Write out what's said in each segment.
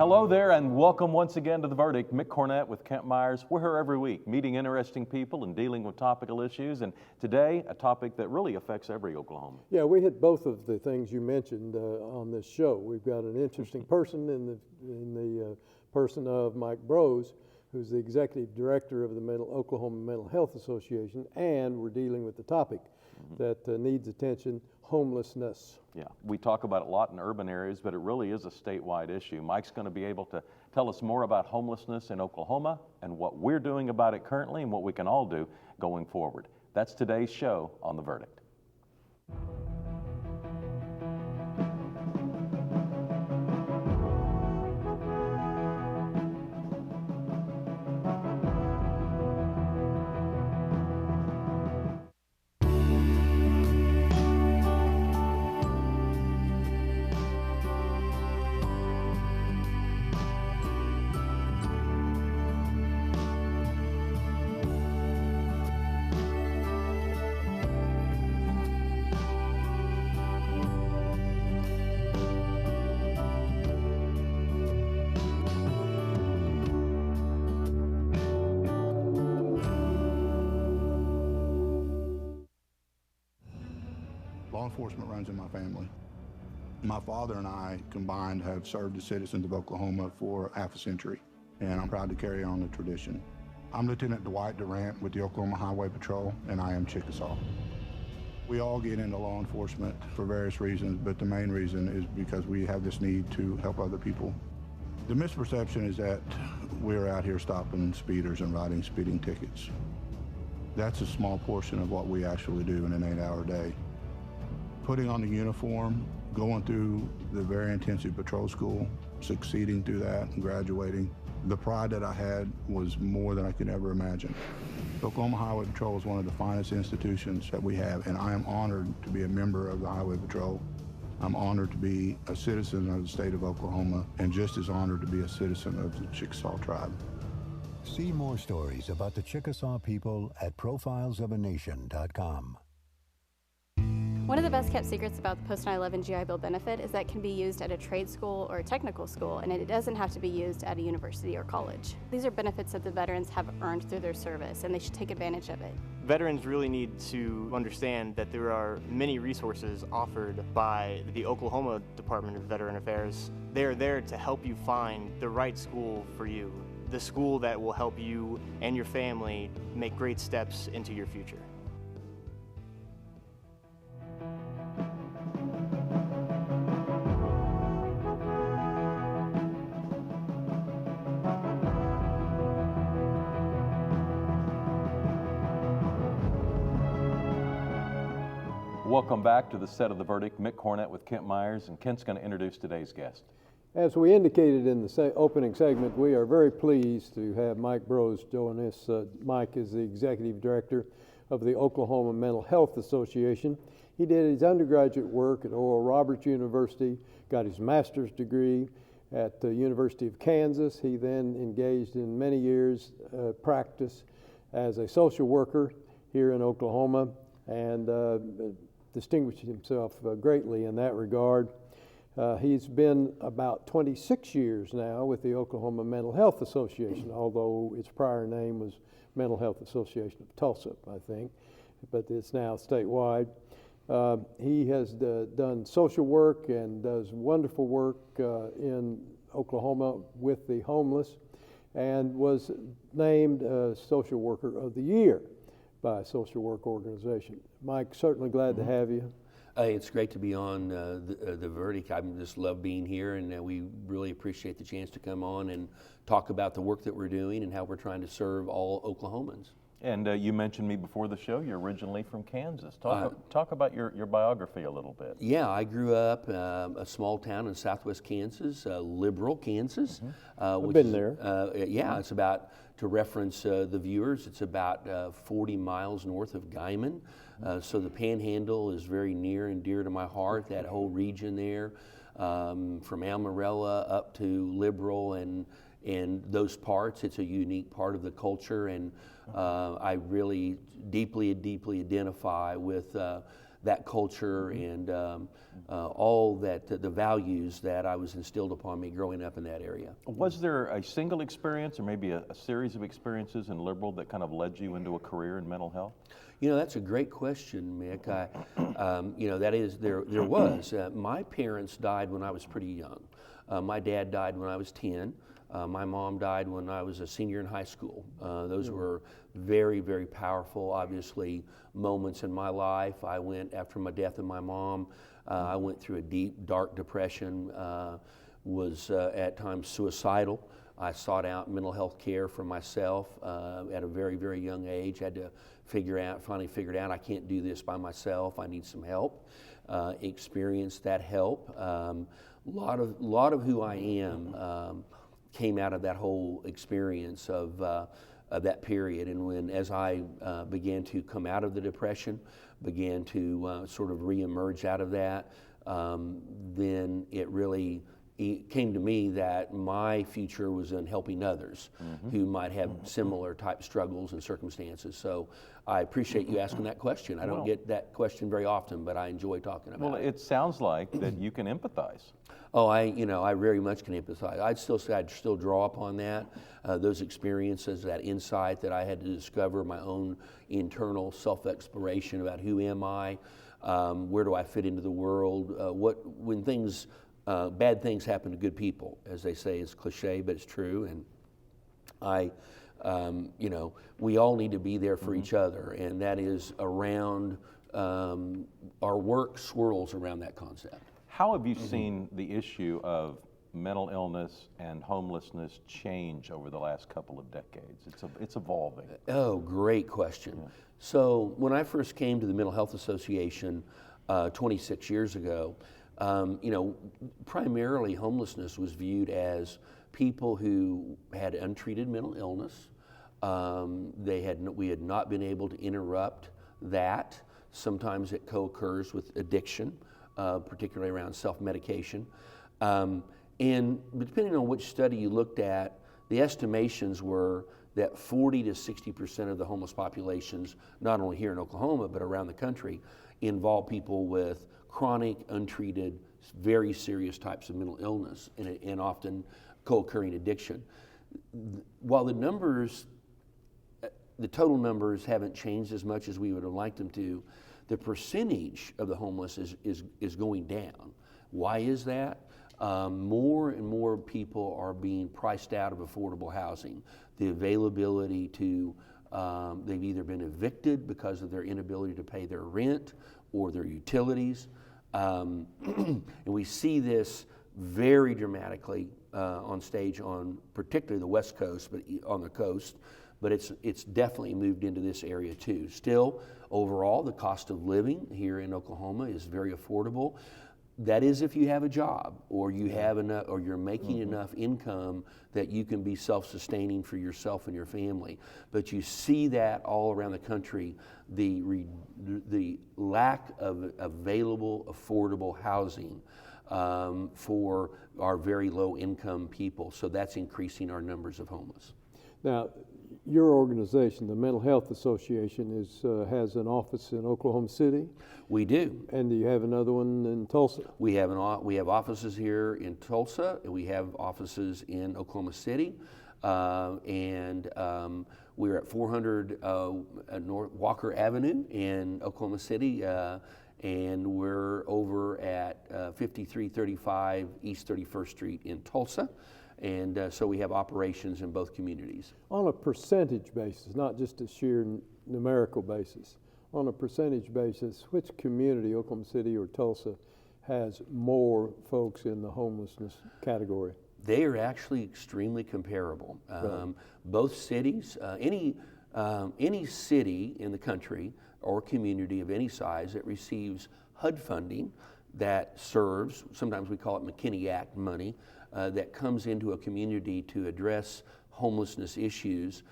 Hello there and welcome once again to The Verdict. Mick Cornett with Kent Meyers. We're here every week meeting interesting people and dealing with topical issues, and today a topic that really affects every Oklahoman. Yeah, we hit both of the things you mentioned on this show. We've got an interesting person in the person of Mike Brose, who's the executive director of the Oklahoma Mental Health Association, and we're dealing with the topic that needs attention, homelessness. Yeah, we talk about it a lot in urban areas, but it really is a statewide issue. Mike's going to be able to tell us more about homelessness in Oklahoma and what we're doing about it currently and what we can all do going forward. That's today's show on The Verdict. Law enforcement runs in my family. My father and I combined have served the citizens of Oklahoma for half a century, and I'm proud to carry on the tradition. I'm Lieutenant Dwight Durant with the Oklahoma Highway Patrol, and I am Chickasaw. We all get into law enforcement for various reasons, but the main reason is because we have this need to help other people. The misperception is that we're out here stopping speeders and writing speeding tickets. That's a small portion of what we actually do in an 8-hour day. Putting on the uniform, going through the very intensive patrol school, succeeding through that and graduating, the pride that I had was more than I could ever imagine. Oklahoma Highway Patrol is one of the finest institutions that we have, and I am honored to be a member of the Highway Patrol. I'm honored to be a citizen of the state of Oklahoma, and just as honored to be a citizen of the Chickasaw tribe. See more stories about the Chickasaw people at profilesofanation.com. One of the best kept secrets about the post 9/11 GI Bill benefit is that it can be used at a trade school or a technical school, and it doesn't have to be used at a university or college. These are benefits that the veterans have earned through their service, and they should take advantage of it. Veterans really need to understand that there are many resources offered by the Oklahoma Department of Veteran Affairs. They're there to help you find the right school for you, the school that will help you and your family make great steps into your future. Welcome back to the set of The Verdict. Mick Cornett with Kent Meyers, and Kent's going to introduce today's guest. As we indicated in the opening segment, we are very pleased to have Mike Brose join us. Mike is the executive director of the Oklahoma Mental Health Association. He did his undergraduate work at Oral Roberts University, got his master's degree at the University of Kansas. He then engaged in many years practice as a social worker here in Oklahoma, and distinguished himself greatly in that regard. He's been about 26 years now with the Oklahoma Mental Health Association, although its prior name was Mental Health Association of Tulsa, I think, but it's now statewide. He has done social work and does wonderful work in Oklahoma with the homeless, and was named Social Worker of the Year by a social work organization. Mike, certainly glad to have you. It's great to be on the Verdict. I just love being here, and we really appreciate the chance to come on and talk about the work that we're doing and how we're trying to serve all Oklahomans. And you mentioned me before the show. You're originally from Kansas. Talk about your biography a little bit. Yeah, I grew up a small town in southwest Kansas, liberal Kansas. I've been there. Yeah, it's about, to reference the viewers, it's about 40 miles north of Guyman. So the Panhandle is very near and dear to my heart, that whole region there, from Amarella up to Liberal and those parts. It's a unique part of the culture, and I really deeply identify with that culture and all that the values that I was instilled upon me growing up in that area. Was there a single experience or maybe a series of experiences in Liberal that kind of led you into a career in mental health? You know, that's a great question, Mick. You know, that is, there was. My parents died when I was pretty young. My dad died when I was 10. My mom died when I was a senior in high school. Those were very, very powerful, obviously, moments in my life. I went, after my death of my mom, I went through a deep, dark depression, was at times suicidal. I sought out mental health care for myself at a very, very young age. Had to finally figured out I can't do this by myself. I need some help. Experienced that help. Lot of who I am came out of that whole experience of that period. And as I began to come out of the depression, began to sort of reemerge out of that, then it came to me that my future was in helping others who might have similar type struggles and circumstances. So I appreciate you asking that question. I don't get that question very often, but I enjoy talking about it. Well, it sounds like that you can empathize. Oh, I very much can empathize. I'd still draw upon that, those experiences, that insight that I had to discover, my own internal self-exploration about who am I, where do I fit into the world, when things, bad things happen to good people, as they say. It's cliche, but it's true. And we all need to be there for each other, and that is around, our work swirls around that concept. How have you seen the issue of mental illness and homelessness change over the last couple of decades? It's evolving. Oh, great question. Yeah. So when I first came to the Mental Health Association 26 years ago, primarily homelessness was viewed as people who had untreated mental illness. We had not been able to interrupt that. Sometimes it co-occurs with addiction, particularly around self-medication. And depending on which study you looked at, the estimations were that 40 to 60% of the homeless populations, not only here in Oklahoma, but around the country, involve people with chronic, untreated, very serious types of mental illness and often co-occurring addiction. While the total numbers haven't changed as much as we would have liked them to, the percentage of the homeless is going down. Why is that? More and more people are being priced out of affordable housing. The availability to, they've either been evicted because of their inability to pay their rent or their utilities. And we see this very dramatically on stage on particularly the West Coast, but on the coast. But it's definitely moved into this area too. Still, overall, the cost of living here in Oklahoma is very affordable. That is if you have a job or you have enough, or you're making enough income that you can be self-sustaining for yourself and your family. But you see that all around the country, the lack of available, affordable housing for our very low income people. So that's increasing our numbers of homeless. Now, your organization, the Mental Health Association, has an office in Oklahoma City. We do. And do you have another one in Tulsa? We have offices here in Tulsa, and we have offices in Oklahoma City, and we're at 400 North Walker Avenue in Oklahoma City, and we're over at 5335 East 31st Street in Tulsa. And so we have operations in both communities. On a percentage basis, not just a sheer numerical basis, on a percentage basis, which community, Oklahoma City or Tulsa, has more folks in the homelessness category? They are actually extremely comparable. Right. Both cities, any city in the country or community of any size that receives HUD funding that serves, sometimes we call it McKinney Act money, that comes into a community to address homelessness issues,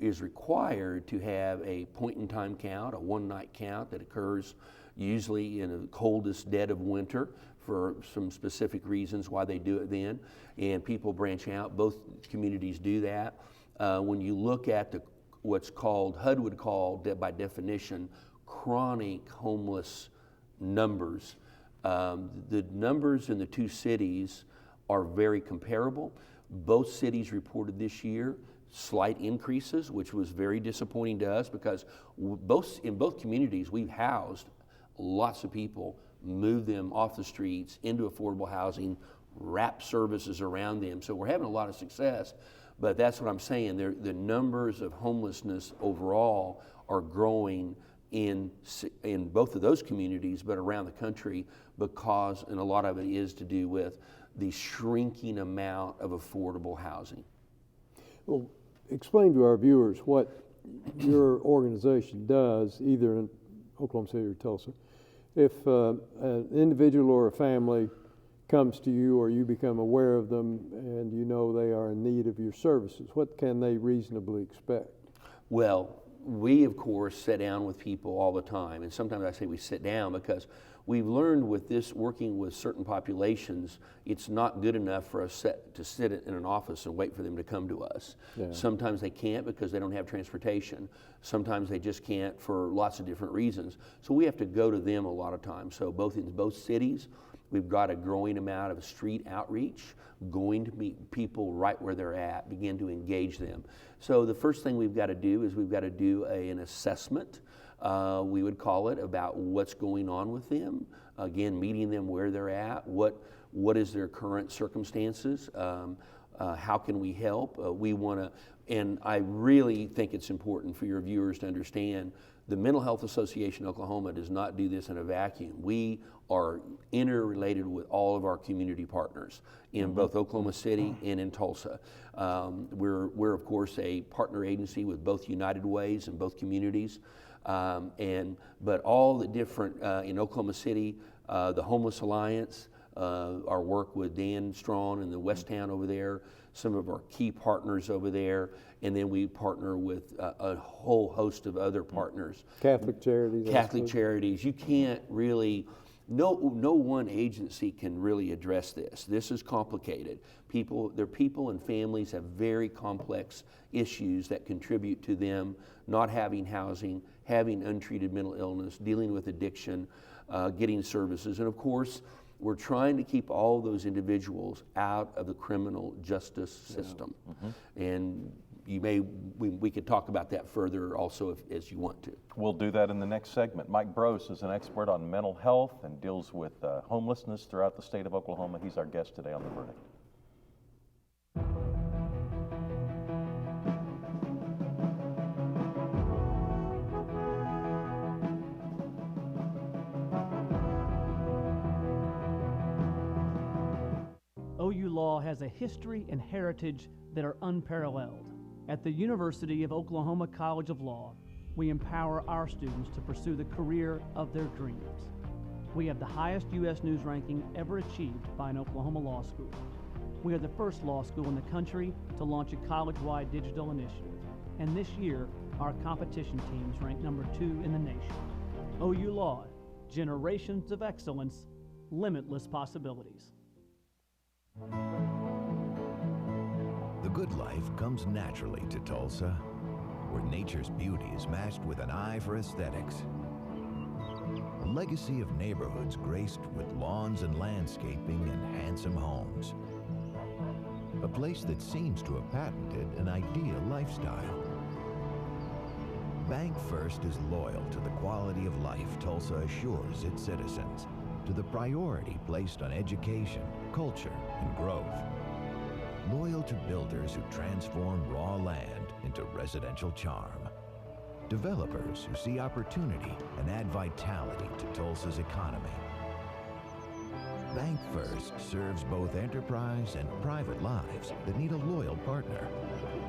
is required to have a point-in-time count, a one-night count that occurs usually in the coldest dead of winter for some specific reasons why they do it then, and people branch out. Both communities do that. When you look at what's called, HUD would call by definition, chronic homeless numbers. The numbers in the two cities are very comparable. Both cities reported this year slight increases, which was very disappointing to us because in both communities we've housed lots of people, moved them off the streets into affordable housing, wrapped services around them. So we're having a lot of success, but that's what I'm saying. The numbers of homelessness overall are growing in both of those communities, but around the country because, and a lot of it is to do with the shrinking amount of affordable housing. Well, explain to our viewers what your organization does, either in Oklahoma City or Tulsa. If an individual or a family comes to you or you become aware of them and you know they are in need of your services, what can they reasonably expect? Well, we of course sit down with people all the time, and sometimes I say we sit down because we've learned with this, working with certain populations, it's not good enough for us to sit in an office and wait for them to come to us. Yeah. Sometimes they can't because they don't have transportation. Sometimes they just can't for lots of different reasons. So we have to go to them a lot of times. So in both cities, we've got a growing amount of street outreach, going to meet people right where they're at, begin to engage them. So the first thing we've got to do is we've got to do an assessment, we would call it, about what's going on with them. Again, meeting them where they're at, what is their current circumstances, how can we help? We want to, and I really think it's important for your viewers to understand the Mental Health Association of Oklahoma does not do this in a vacuum. We are interrelated with all of our community partners in both Oklahoma City and in Tulsa. We're of course a partner agency with both United Ways and both communities. But all the different, in Oklahoma City, the Homeless Alliance, our work with Dan Strawn in the West Town over there, some of our key partners over there, and then we partner with a whole host of other partners. Catholic charities. Catholic charities. You can't really, no one agency can really address this. This is complicated. People and families have very complex issues that contribute to them not having housing, having untreated mental illness, dealing with addiction, getting services, and of course, we're trying to keep all those individuals out of the criminal justice system. And we could talk about that further also as you want to. We'll do that in the next segment. Mike Brose is an expert on mental health and deals with homelessness throughout the state of Oklahoma. He's our guest today on The Verdict. OU Law has a history and heritage that are unparalleled. At the University of Oklahoma College of Law, we empower our students to pursue the career of their dreams. We have the highest U.S. News ranking ever achieved by an Oklahoma law school. We are the first law school in the country to launch a college-wide digital initiative, and this year, our competition teams rank number 2 in the nation. OU Law, generations of excellence, limitless possibilities. The good life comes naturally to Tulsa, where nature's beauty is matched with an eye for aesthetics. A legacy of neighborhoods graced with lawns and landscaping and handsome homes. A place that seems to have patented an ideal lifestyle. Bank First is loyal to the quality of life Tulsa assures its citizens, to the priority placed on education, culture, and growth. Loyal to builders who transform raw land into residential charm. Developers who see opportunity and add vitality to Tulsa's economy. Bank First serves both enterprise and private lives that need a loyal partner.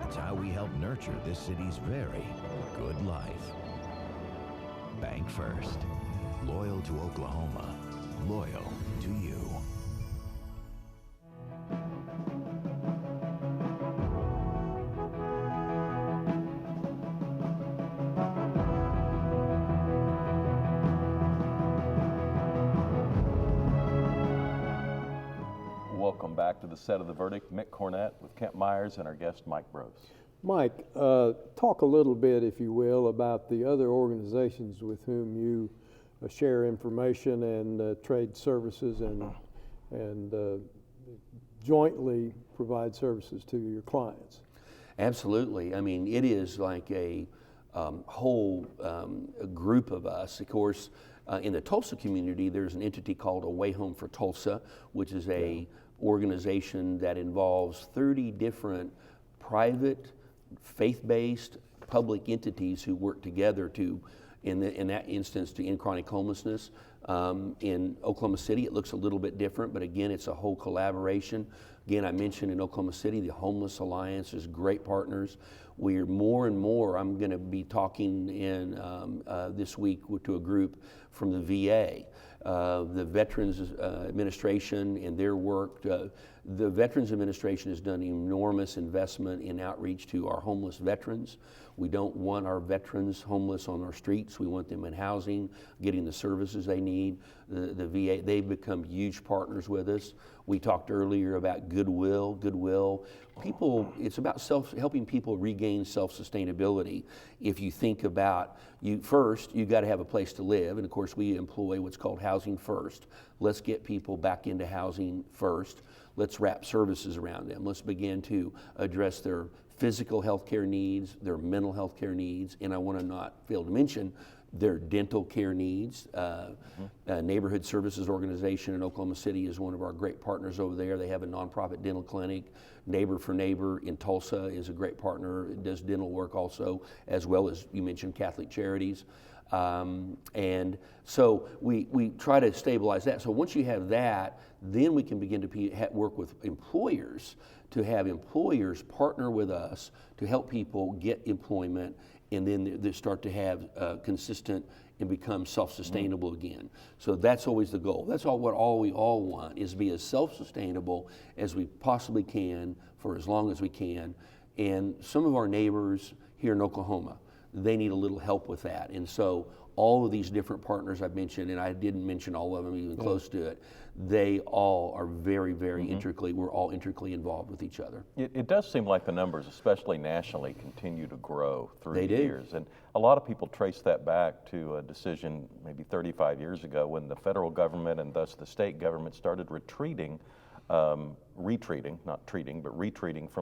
It's how we help nurture this city's very good life. Bank First. Loyal to Oklahoma. Loyal to you. Welcome back to the set of The Verdict. Mick Cornett with Kent Meyers and our guest Mike Brose. Mike, talk a little bit, if you will, about the other organizations with whom you share information and trade services and jointly provide services to your clients. Absolutely. I mean, it is like a whole group of us. Of course, in the Tulsa community, there's an entity called A Way Home for Tulsa, which is a organization that involves 30 different private, faith-based, public entities who work together to, in that instance, to end chronic homelessness. In Oklahoma City, it looks a little bit different, but again, it's a whole collaboration. Again, I mentioned in Oklahoma City, the Homeless Alliance is great partners. We're more and more, I'm going to be talking in this week to a group from the VA. The Veterans Administration and their work, the Veterans Administration has done enormous investment in outreach to our homeless veterans. We don't want our veterans homeless on our streets. We want them in housing, getting the services they need. The VA, they've become huge partners with us. We talked earlier about goodwill. People, it's about helping people regain self-sustainability. If you think about, first, you got to have a place to live. And of course, we employ what's called housing first. Let's get people back into housing first. Let's wrap services around them. Let's begin to address their physical health care needs, their mental health care needs, and I want to not fail to mention their dental care needs. Neighborhood Services Organization in Oklahoma City is one of our great partners over there. They have a nonprofit dental clinic. Neighbor for Neighbor in Tulsa is a great partner. It does dental work also, as well as you mentioned Catholic Charities. And so we try to stabilize that. So once you have that, then we can begin to work with employers, to have employers partner with us to help people get employment, and then they start to have consistent and become self-sustainable again. So that's always the goal. That's all we all want, is be as self-sustainable as we possibly can for as long as we can. And some of our neighbors here in Oklahoma, they need a little help with that. And so all of these different partners I've mentioned, and I didn't mention all of them even close to it, they all are very, very intricately, we're all intricately involved with each other. It does seem like the numbers, especially nationally, continue to grow through They the do. years. And a lot of people trace that back to a decision maybe 35 years ago when the federal government and thus the state government started retreating from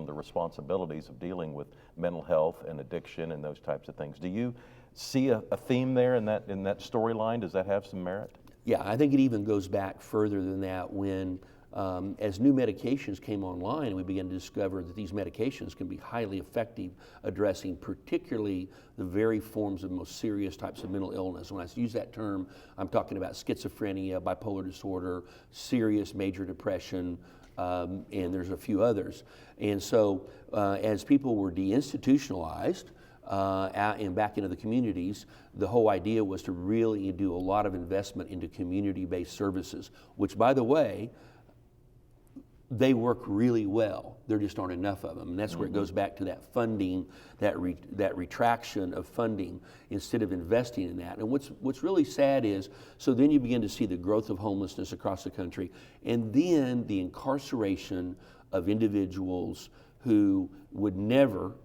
the responsibilities of dealing with mental health and addiction and those types of things. Do you see a theme there in that storyline? Does that have some merit? Yeah, I think it even goes back further than that when, as new medications came online, we began to discover that these medications can be highly effective addressing particularly the very forms of most serious types of mental illness. When I use that term, I'm talking about schizophrenia, bipolar disorder, serious major depression, and there's a few others. And so as people were deinstitutionalized, out and back into the communities, the whole idea was to really do a lot of investment into community-based services, which, by the way, they work really well. There just aren't enough of them. And that's where it goes back to that funding, that retraction of funding instead of investing in that. And what's really sad is, so then you begin to see the growth of homelessness across the country, and then the incarceration of individuals who would never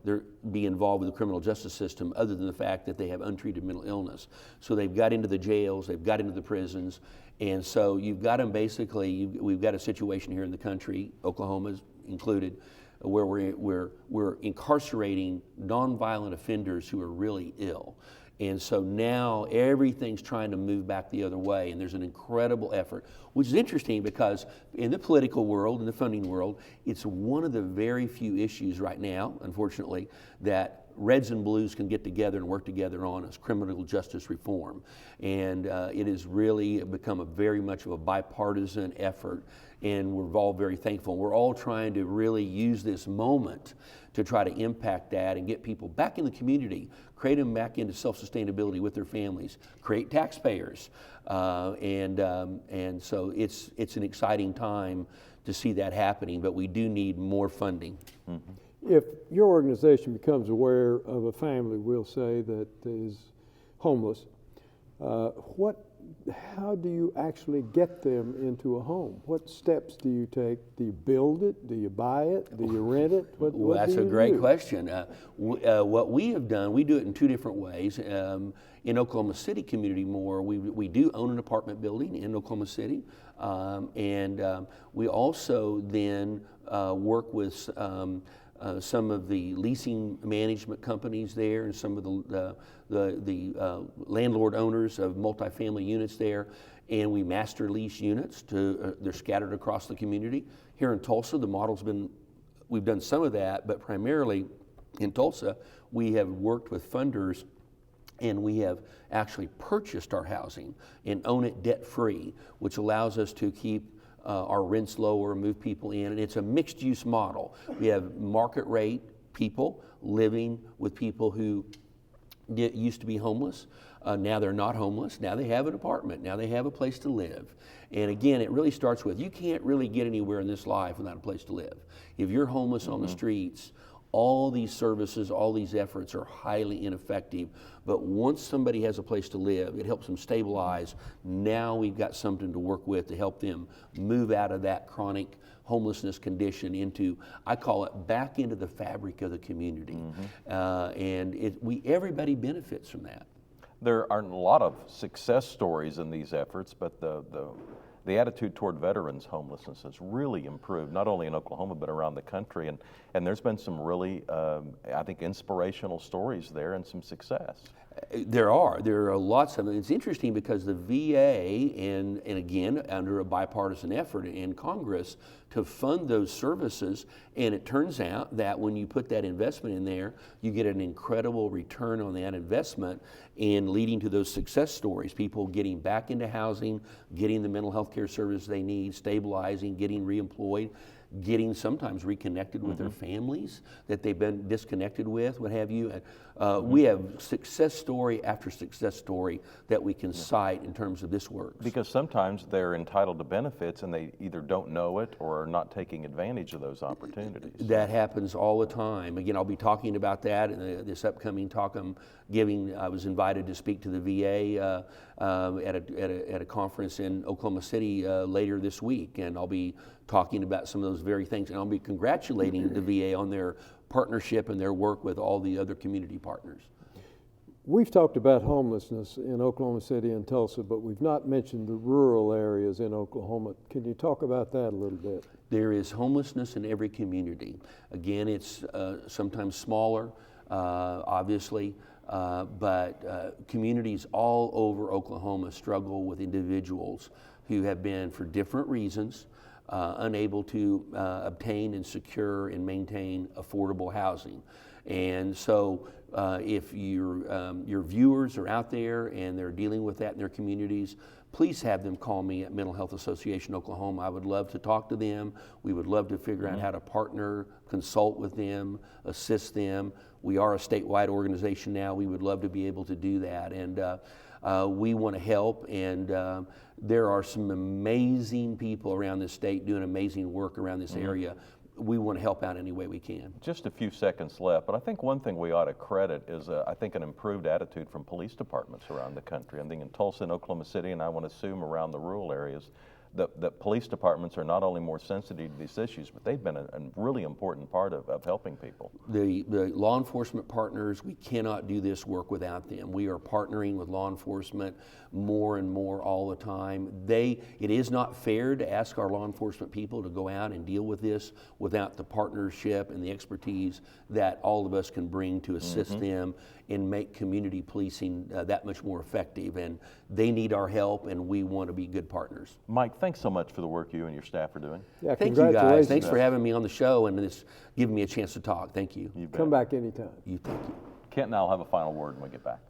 be involved with the criminal justice system other than the fact that they have untreated mental illness. So they've got into the jails, they've got into the prisons, and so you've got them basically, we've got a situation here in the country, Oklahoma's included, where we're incarcerating nonviolent offenders who are really ill. And so now everything's trying to move back the other way, and there's an incredible effort, which is interesting because in the political world, in the funding world, it's one of the very few issues right now, unfortunately, that reds and blues can get together and work together on is criminal justice reform. And it has really become very much of a bipartisan effort, and we're all very thankful. We're all trying to really use this moment to try to impact that and get people back in the community, create them back into self-sustainability with their families, create taxpayers. And so it's an exciting time to see that happening, but we do need more funding. If your organization becomes aware of a family, we'll say, that is homeless, what how do you actually get them into a home? What steps do you take? Do you build it? Do you buy it? Do you rent it? Well, that's a great question. What we have done, we do it in two different ways. In Oklahoma City community more, we do own an apartment building in Oklahoma City. We also then work with some of the leasing management companies there and some of the landlord owners of multifamily units there, and we master lease units they're scattered across the community. Here in Tulsa, the model's been, we've done some of that, but primarily in Tulsa, we have worked with funders and we have actually purchased our housing and own it debt-free, which allows us to keep our rents lower, move people in, and it's a mixed-use model. We have market rate people living with people who used to be homeless. Now they're not homeless. Now they have an apartment. Now they have a place to live. And again, it really starts with, you can't really get anywhere in this life without a place to live. If you're homeless on the streets, all these services, all these efforts are highly ineffective. But once somebody has a place to live, it helps them stabilize. Now we've got something to work with to help them move out of that chronic homelessness condition into, I call it, back into the fabric of the community. Everybody benefits from that. There are a lot of success stories in these efforts, but the attitude toward veterans homelessness has really improved, not only in Oklahoma, but around the country. And there's been some really, I think, inspirational stories there and some success. There are lots of them. It's interesting because the VA, and again, under a bipartisan effort in Congress to fund those services, and it turns out that when you put that investment in there, you get an incredible return on that investment and leading to those success stories, people getting back into housing, getting the mental health care services they need, stabilizing, getting reemployed, getting sometimes reconnected with their families that they've been disconnected with, what have you. We have success story after success story that we can cite in terms of this work. Because sometimes they're entitled to benefits and they either don't know it or are not taking advantage of those opportunities. That happens all the time. Again, I'll be talking about that in this upcoming talk I'm giving. I was invited to speak to the VA at a conference in Oklahoma City later this week, and I'll be talking about some of those very things, and I'll be congratulating the VA on their partnership and their work with all the other community partners. We've talked about homelessness in Oklahoma City and Tulsa, but we've not mentioned the rural areas in Oklahoma. Can you talk about that a little bit? There is homelessness in every community. Again, it's sometimes smaller, obviously, but communities all over Oklahoma struggle with individuals who have been, for different reasons, unable to obtain and secure and maintain affordable housing. And so if your viewers are out there and they're dealing with that in their communities, please have them call me at Mental Health Association Oklahoma. I would love to talk to them. We would love to figure out how to partner, consult with them, assist them. We are a statewide organization now. We would love to be able to do that. And we want to help, and there are some amazing people around this state doing amazing work around this area. We want to help out any way we can. Just a few seconds left, but I think one thing we ought to credit is, I think, an improved attitude from police departments around the country. I think in Tulsa and Oklahoma City, and I want to assume around the rural areas, that police departments are not only more sensitive to these issues, but they've been a really important part of helping people. The law enforcement partners, we cannot do this work without them. We are partnering with law enforcement more and more all the time. It is not fair to ask our law enforcement people to go out and deal with this without the partnership and the expertise that all of us can bring to assist them and make community policing that much more effective. And they need our help, and we want to be good partners. Mike, thanks so much for the work you and your staff are doing. Yeah, Thank you, guys. Thanks for having me on the show and giving me a chance to talk. Thank you. You bet. Come back anytime. Thank you. Kent and I'll have a final word when we get back.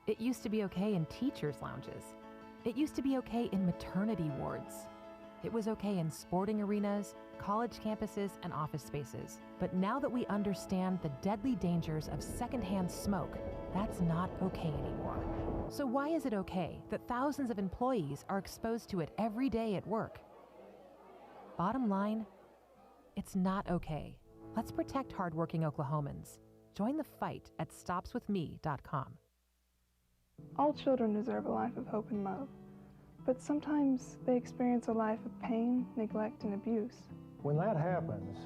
It used to be okay in teachers' lounges. It used to be okay in maternity wards. It was okay in sporting arenas, college campuses, and office spaces. But now that we understand the deadly dangers of secondhand smoke, that's not okay anymore. So why is it okay that thousands of employees are exposed to it every day at work? Bottom line, it's not okay. Let's protect hardworking Oklahomans. Join the fight at stopswithme.com. All children deserve a life of hope and love, but sometimes they experience a life of pain, neglect, and abuse. When that happens,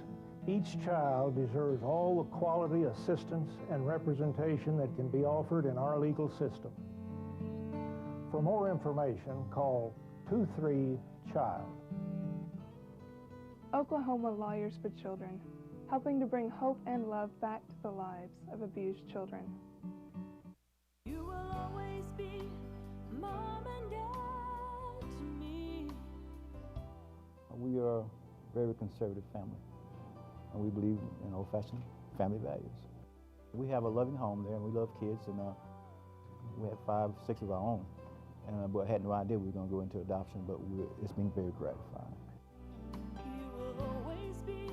each child deserves all the quality assistance and representation that can be offered in our legal system. For more information, call 23-CHILD. Oklahoma Lawyers for Children, helping to bring hope and love back to the lives of abused children. You will always be mom and dad to me. We are a very conservative family, and we believe in old-fashioned family values. We have a loving home there, and we love kids, and we have 5, 6 of our own. And but had no idea we were going to go into adoption, but it's been very gratifying. You will always be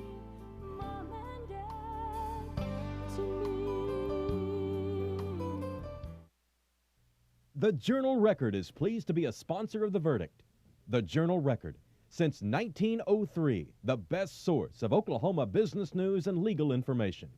mom and dad to me. The Journal-Record is pleased to be a sponsor of The Verdict. The Journal-Record, since 1903, the best source of Oklahoma business news and legal information.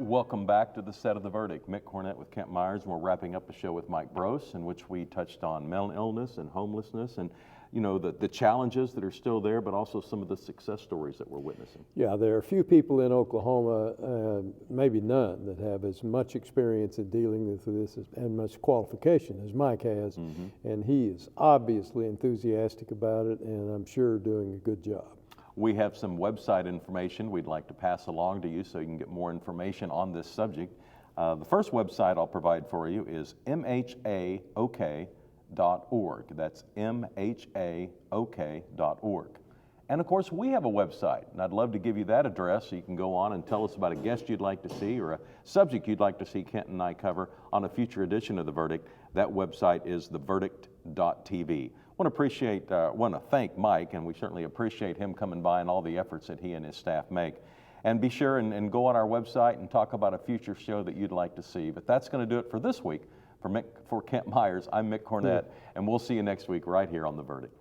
Welcome back to the set of The Verdict. Mick Cornett with Kent Meyers, and we're wrapping up the show with Mike Brose, in which we touched on mental illness and homelessness and, you know, the challenges that are still there, but also some of the success stories that we're witnessing. Yeah, there are a few people in Oklahoma, maybe none, that have as much experience in dealing with this and much qualification as Mike has. And he is obviously enthusiastic about it, and I'm sure doing a good job. We have some website information we'd like to pass along to you so you can get more information on this subject. The first website I'll provide for you is mhaok.org. That's mhaok.org. And of course, we have a website, and I'd love to give you that address so you can go on and tell us about a guest you'd like to see or a subject you'd like to see Kent and I cover on a future edition of The Verdict. That website is theverdict.tv. Want to thank Mike, and we certainly appreciate him coming by and all the efforts that he and his staff make. And be sure and go on our website and talk about a future show that you'd like to see. But that's going to do it for this week. For Kent Meyers, I'm Mick Cornett, and we'll see you next week right here on The Verdict.